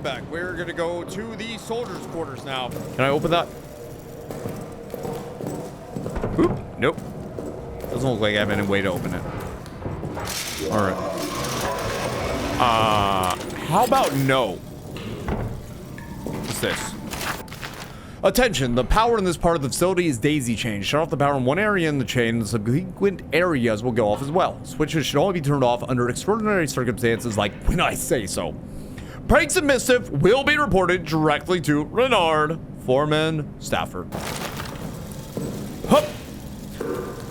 welcome back. We're gonna go to the soldiers' quarters now. Can I open that? Oop, nope. Doesn't look like I have any way to open it. All right. How about no? What's this? Attention, the power in this part of the facility is daisy chained. Shut off the power in one area in the chain, and subsequent areas will go off as well. Switches should only be turned off under extraordinary circumstances like when I say so. Pranks and mischief will be reported directly to Renard, Foreman, Stafford. Hup.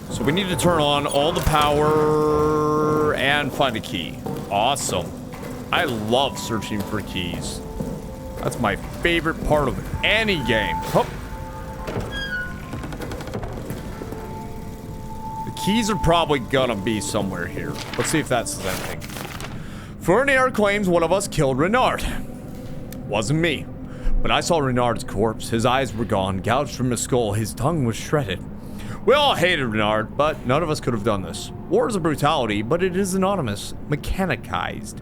So we need to turn on all the power and find a key. Awesome. I love searching for keys. That's my favorite part of any game. Hup. The keys are probably gonna be somewhere here. Let's see if that says anything. Fournier claims one of us killed Renard. Wasn't me. But I saw Renard's corpse. His eyes were gone, gouged from his skull. His tongue was shredded. We all hated Renard, but none of us could have done this. War is a brutality, but it is anonymous, mechanicized.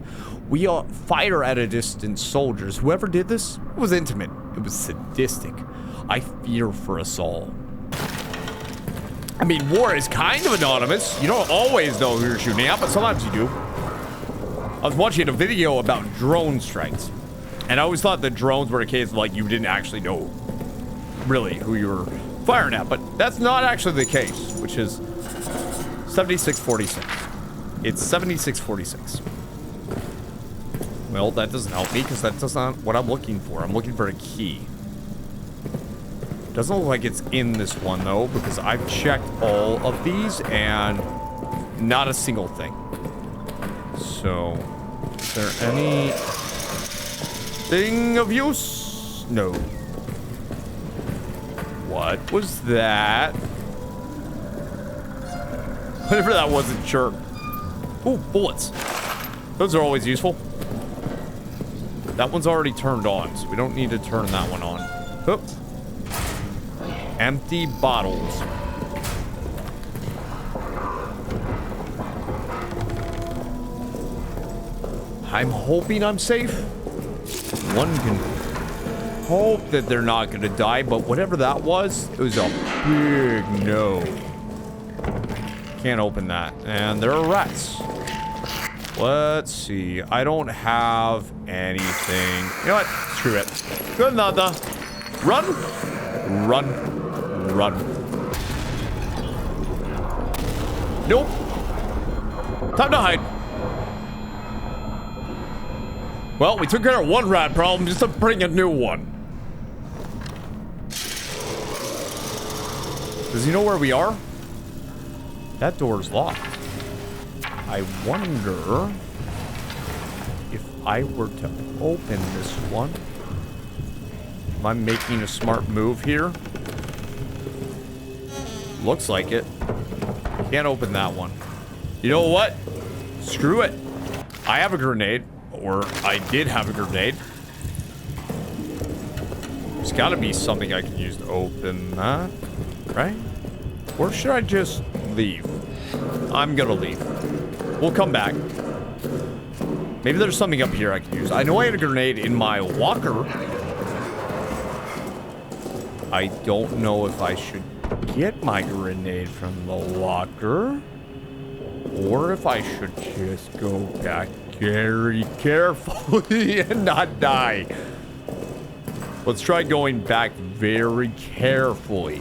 We are fire at a distance soldiers. Whoever did this was intimate. It was sadistic. I fear for us all. I mean, war is kind of anonymous. You don't always know who you're shooting at, but sometimes you do. I was watching a video about drone strikes, and I always thought the drones were a case of like you didn't actually know really who you were firing at, but that's not actually the case, which is 7646. It's 7646. Well, that doesn't help me because that's not what I'm looking for. I'm looking for a key. Doesn't look like it's in this one though, because I've checked all of these and not a single thing. So, is there any thing of use? No. What was that? Whatever that wasn't, sure. Ooh, bullets. Those are always useful. That one's already turned on, so we don't need to turn that one on. Oop. Empty bottles. I'm hoping I'm safe. One can hope that they're not gonna die, but whatever that was, it was a big no. Can't open that. And there are rats. Let's see. I don't have anything. You know what? Screw it. Good nada. Run. Run. Run. Nope. Time to hide. Well, we took care of one rat problem just to bring a new one. Does he know where we are? That door's locked. I wonder if I were to open this one. Am I making a smart move here? Looks like it. Can't open that one. You know what? Screw it. I have a grenade. Or I did have a grenade. There's got to be something I can use to open that, right? Or should I just leave? I'm gonna leave. We'll come back. Maybe there's something up here I can use. I know I had a grenade in my locker. I don't know if I should get my grenade from the locker. Or if I should just go back very carefully and not die. Let's try going back very carefully.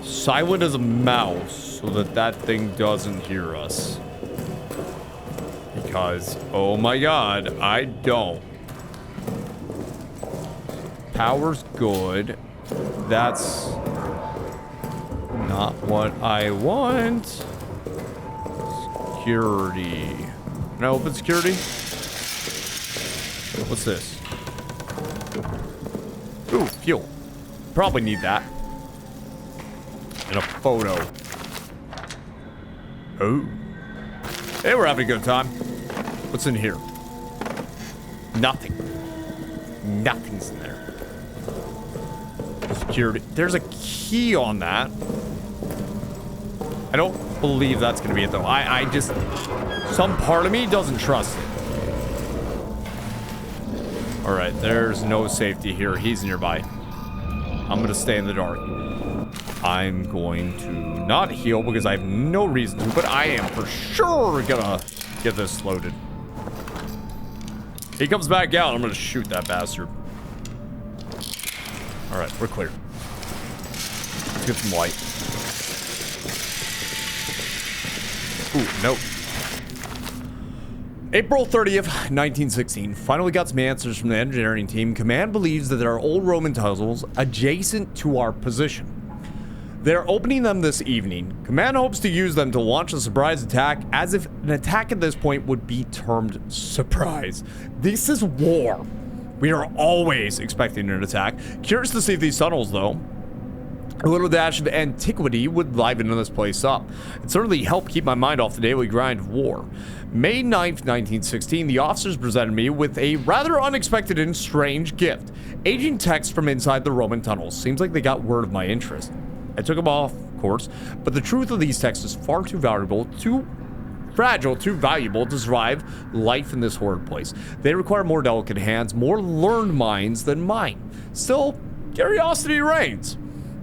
Silent as a mouse so that that thing doesn't hear us. Because, oh my god, I don't. Power's good. That's not what I want. Security. Can I open security? What's this? Ooh, fuel. Probably need that. And a photo. Oh. Hey, we're having a good time. What's in here? Nothing. Nothing's in there. Security. There's a key on that. I don't believe that's gonna be it though. I just, some part of me doesn't trust it. All right, there's no safety here. He's nearby. I'm gonna stay in the dark. I'm going to not heal because I have no reason to, but I am for sure gonna get this loaded. He comes back out. I'm gonna shoot that bastard. All right, we're clear. Let's get some light. Ooh, nope. April 30th, 1916. Finally got some answers from the engineering team. Command believes that there are old Roman tunnels adjacent to our position. They're opening them this evening. Command hopes to use them to launch a surprise attack, as if an attack at this point would be termed surprise. This is war. We are always expecting an attack. Curious to see if these tunnels, though, a little dash of antiquity would liven this place up. It certainly helped keep my mind off the daily grind of war. May 9th, 1916, the officers presented me with a rather unexpected and strange gift. Aging text from inside the Roman tunnels. Seems like they got word of my interest. I took them off, of course, but the truth of these texts is far too valuable, too fragile, too valuable to survive life in this horrid place. They require more delicate hands, more learned minds than mine. Still, curiosity reigns.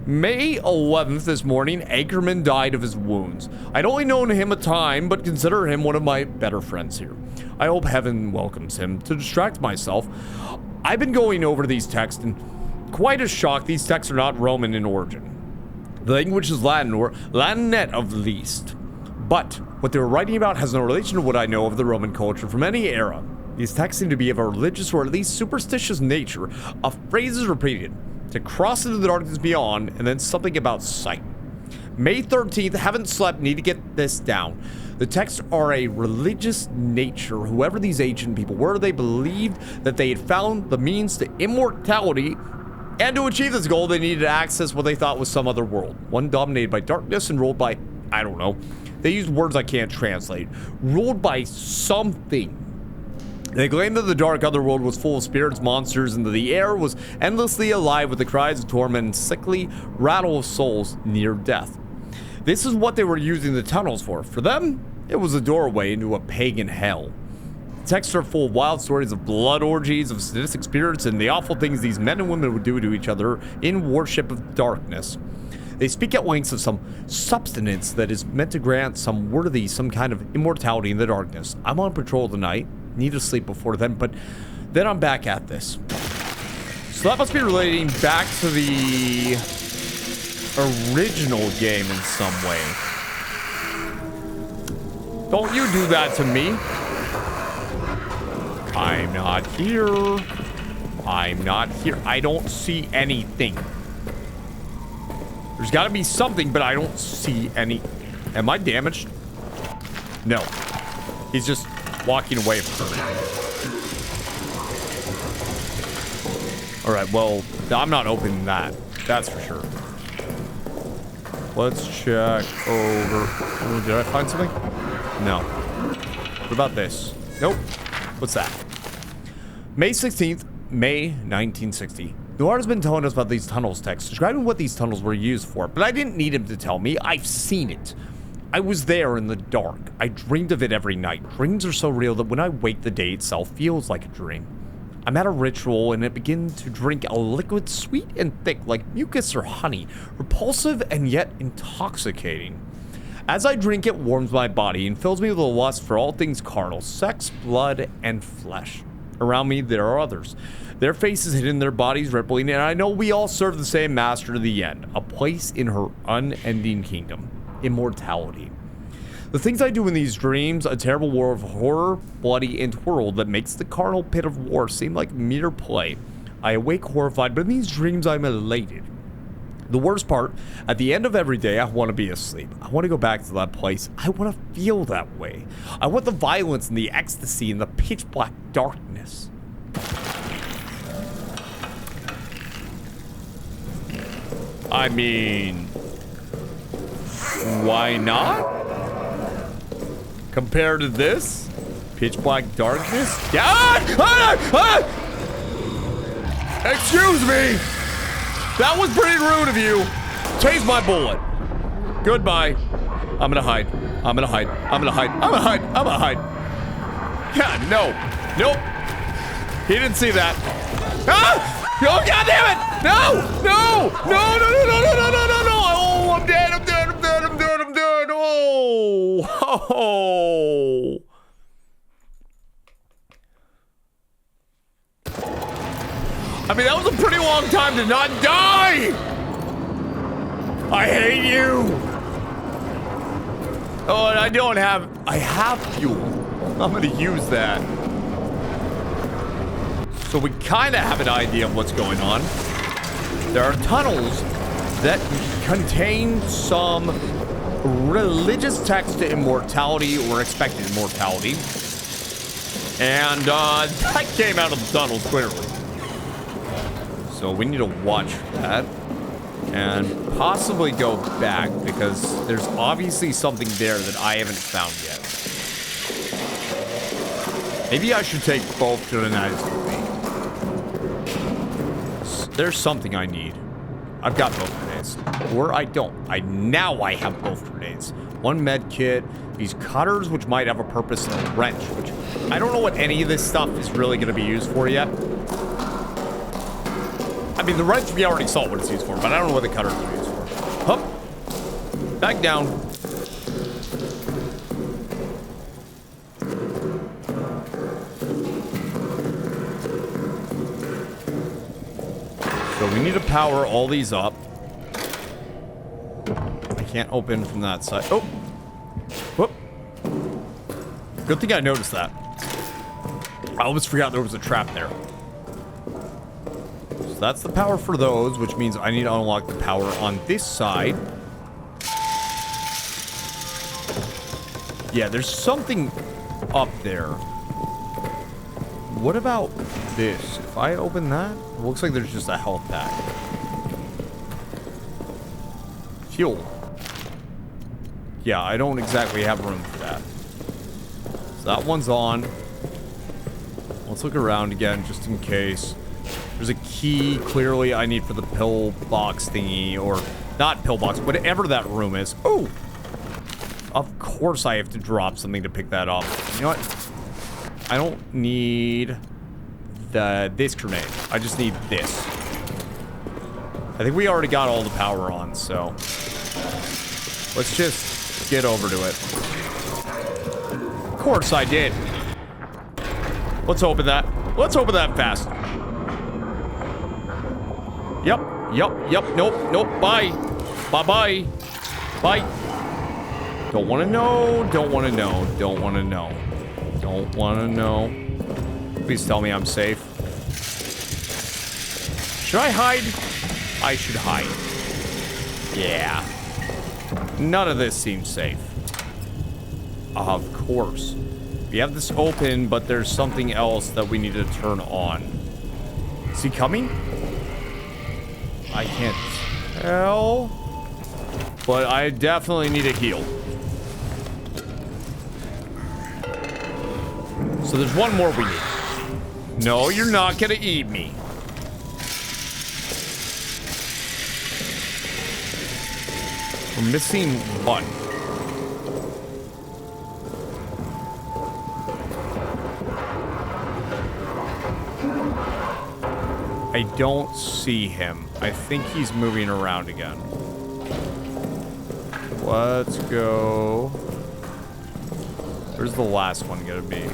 May 11th this morning, Anchorman died of his wounds. I'd only known him a time, but consider him one of my better friends here. I hope heaven welcomes him. To distract myself, I've been going over these texts, and quite a shock, these texts are not Roman in origin. The language is Latin, or Latinette of the least. But what they were writing about has no relation to what I know of the Roman culture from any era. These texts seem to be of a religious or at least superstitious nature, of phrases repeated, to cross into the darkness beyond, and then something about sight. May 13th, haven't slept, need to get this down. The texts are a religious nature. Whoever these ancient people were, they believed that they had found the means to immortality, and to achieve this goal, they needed to access what they thought was some other world. One dominated by darkness and ruled by, I don't know. They used words I can't translate. Ruled by something. They claimed that the dark otherworld was full of spirits, monsters, and that the air was endlessly alive with the cries of torment and sickly rattle of souls near death. This is what they were using the tunnels for. For them, it was a doorway into a pagan hell. The texts are full of wild stories of blood orgies, of sadistic spirits, and the awful things these men and women would do to each other in worship of darkness. They speak at length of some substance that is meant to grant some kind of immortality in the darkness. I'm on patrol tonight. Need to sleep before then, but then I'm back at this. So that must be relating back to the original game in some way. Don't you do that to me. I'm not here. I'm not here. I don't see anything. There's got to be something, but I don't see any. Am I damaged? No. He's just walking away from me. All right, well, I'm not opening that. That's for sure. Let's check over. Oh, did I find something? No. What about this? Nope. What's that? May 16th, May 1960. Noir has been telling us about these tunnels texts, describing what these tunnels were used for, but I didn't need him to tell me. I've seen it. I was there in the dark. I dreamed of it every night. Dreams are so real that when I wake, the day itself feels like a dream. I'm at a ritual and I begin to drink a liquid sweet and thick like mucus or honey, repulsive and yet intoxicating. As I drink, it warms my body and fills me with a lust for all things carnal, sex, blood, and flesh. Around me, there are others. Their faces hidden, their bodies rippling, and I know we all serve the same master to the end, a place in her unending kingdom, immortality. The things I do in these dreams, a terrible war of horror, bloody, and twirl that makes the carnal pit of war seem like mere play. I awake horrified, but in these dreams I'm elated. The worst part, at the end of every day, I want to be asleep. I want to go back to that place. I want to feel that way. I want the violence and the ecstasy and the pitch black darkness. I mean, why not? Compared to this, pitch black darkness. Excuse me. That was pretty rude of you. Chase my bullet. Goodbye. I'm gonna hide. I'm gonna hide. I'm gonna hide. I'm gonna hide. I'm gonna hide. Yeah, no. Nope. He didn't see that. Ah! Oh, God damn it! No! No! No, no, no, no, no, no, no, no, no! Oh, I'm dead, I'm dead, I'm dead, I'm dead, I'm dead! Oh! Oh! I mean, that was a pretty long time to not die! I hate you! Oh, and I have fuel. I'm gonna use that. So we kind of have an idea of what's going on. There are tunnels that contain some religious text to immortality or expected immortality. And that came out of the tunnels clearly. So we need to watch that and possibly go back because there's obviously something there that I haven't found yet. Maybe I should take both grenades with me. There's something I need. I've got both grenades. Or I don't. Now I have both grenades. One med kit, these cutters, which might have a purpose, and a wrench, which I don't know what any of this stuff is really going to be used for yet. I mean, the wrench we already saw what it's used for, but I don't know what the cutters are used for. Hup. Back down. So we need to power all these up. I can't open from that side. Oh! Whoop. Good thing I noticed that. I almost forgot there was a trap there. So that's the power for those, which means I need to unlock the power on this side. Yeah, there's something up there. What about this? If I open that, it looks like there's just a health pack. Fuel. Yeah, I don't exactly have room for that. So that one's on. Let's look around again, just in case. There's a key, clearly, I need for the pillbox thingy, or not pillbox, whatever that room is. Oh! Of course I have to drop something to pick that up. You know what? I don't need this grenade. I just need this. I think we already got all the power on, so let's just get over to it. Of course I did. Let's open that. Let's open that fast. Yep. Nope. Bye. Bye. Don't want to know. Don't want to know. Don't want to know. Don't want to know. Please tell me I'm safe. Should I hide? I should hide. Yeah. None of this seems safe. Of course. We have this open, but there's something else that we need to turn on. Is he coming? I can't tell. But I definitely need a heal. So there's one more we need. No, you're not gonna eat me. We're missing one. I don't see him. I think he's moving around again. Let's go. Where's the last one gonna be?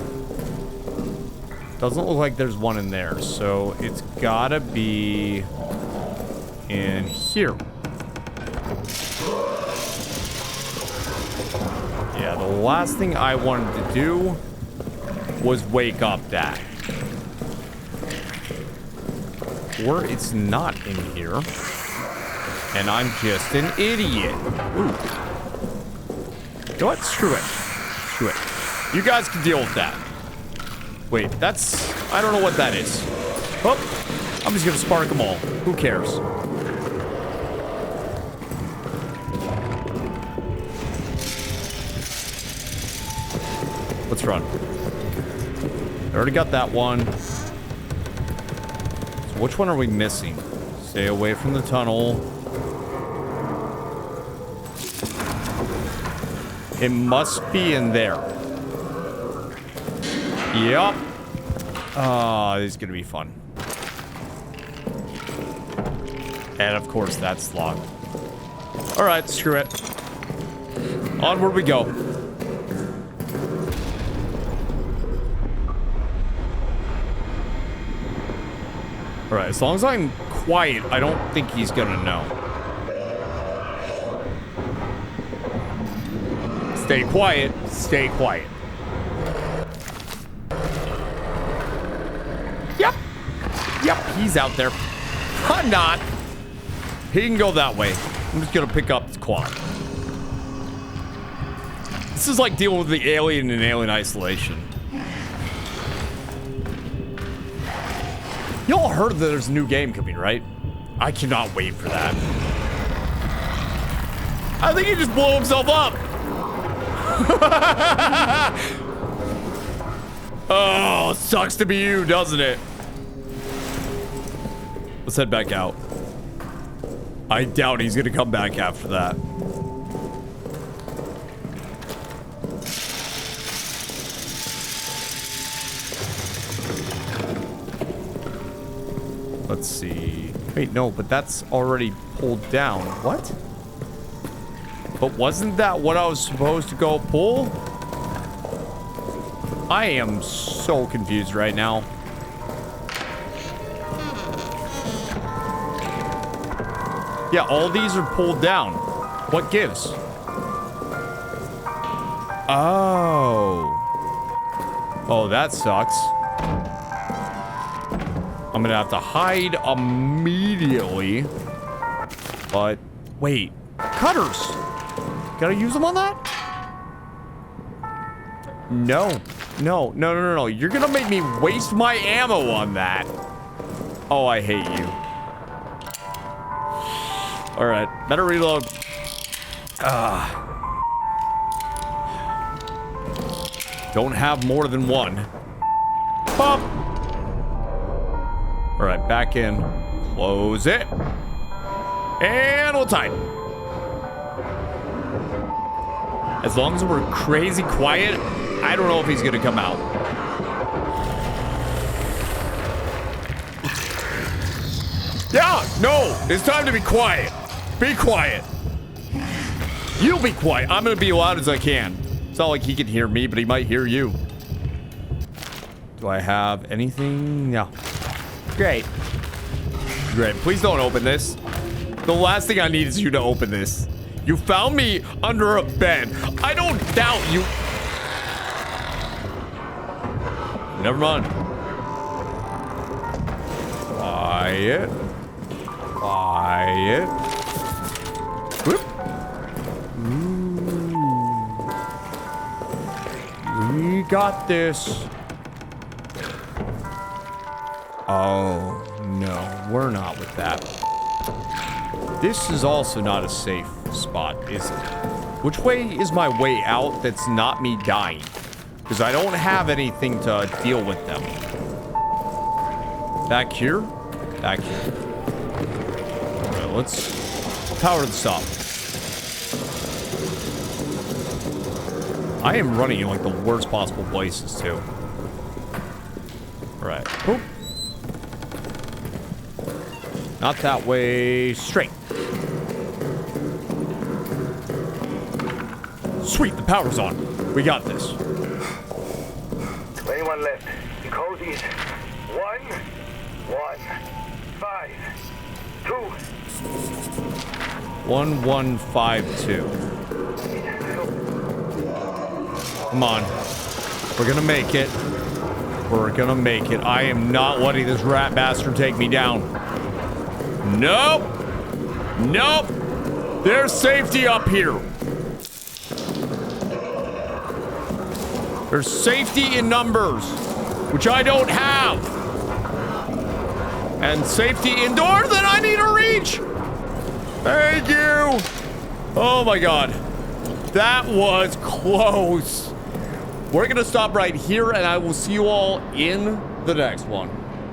Doesn't look like there's one in there, so it's gotta be in here. Yeah, the last thing I wanted to do was wake up that. Or it's not in here. And I'm just an idiot. Ooh. You know what? Screw it. Screw it. You guys can deal with that. Wait, that's... I don't know what that is. Oh, I'm just gonna spark them all. Who cares? Let's run. I already got that one. So which one are we missing? Stay away from the tunnel. It must be in there. Yup. Oh, this is gonna be fun. And of course, that's locked. All right, screw it. Onward we go. All right, as long as I'm quiet, I don't think he's gonna know. Stay quiet. Stay quiet. Yep. Yep, he's out there. I'm not. He can go that way. I'm just gonna pick up his quad. This is like dealing with the alien in Alien Isolation. Y'all heard that there's a new game coming, right? I cannot wait for that. I think he just blew himself up. Oh, sucks to be you, doesn't it? Let's head back out. I doubt he's gonna come back after that. Let's see. Wait, no, but that's already pulled down. What? But wasn't that what I was supposed to go pull? I am so confused right now. Yeah, all these are pulled down. What gives? Oh. Oh, that sucks. I'm gonna have to hide immediately. But, wait. Cutters! Gotta use them on that? No. No, no, no, no, no. You're gonna make me waste my ammo on that. Oh, I hate you. Alright, better reload. Don't have more than one. Pop! Alright, back in. Close it. And we'll tighten. As long as we're crazy quiet, I don't know if he's gonna come out. Yeah, no, it's time to be quiet. Be quiet. You be quiet. I'm gonna be as loud as I can. It's not like he can hear me, but he might hear you. Do I have anything? No. Great. Great. Please don't open this. The last thing I need is you to open this. You found me under a bed. I don't doubt you. Never mind. Quiet. Quiet. Whoop. We got this. Oh, no. We're not with that. This is also not a safe spot, is it? Which way is my way out that's not me dying? Because I don't have anything to deal with them. Back here? Back here. Alright, let's power this up. I am running in like the worst possible places too. Alright. Boop. Not that way. Straight. Sweet, the power's on. We got this. 21 left. The code is 1152. 1152. Come on. We're gonna make it. We're gonna make it. I am not letting this rat bastard take me down. Nope. Nope. There's safety up here. There's safety in numbers, which I don't have. And safety indoors that I need to reach. Thank you. Oh my God. That was close. We're gonna stop right here and I will see you all in the next one.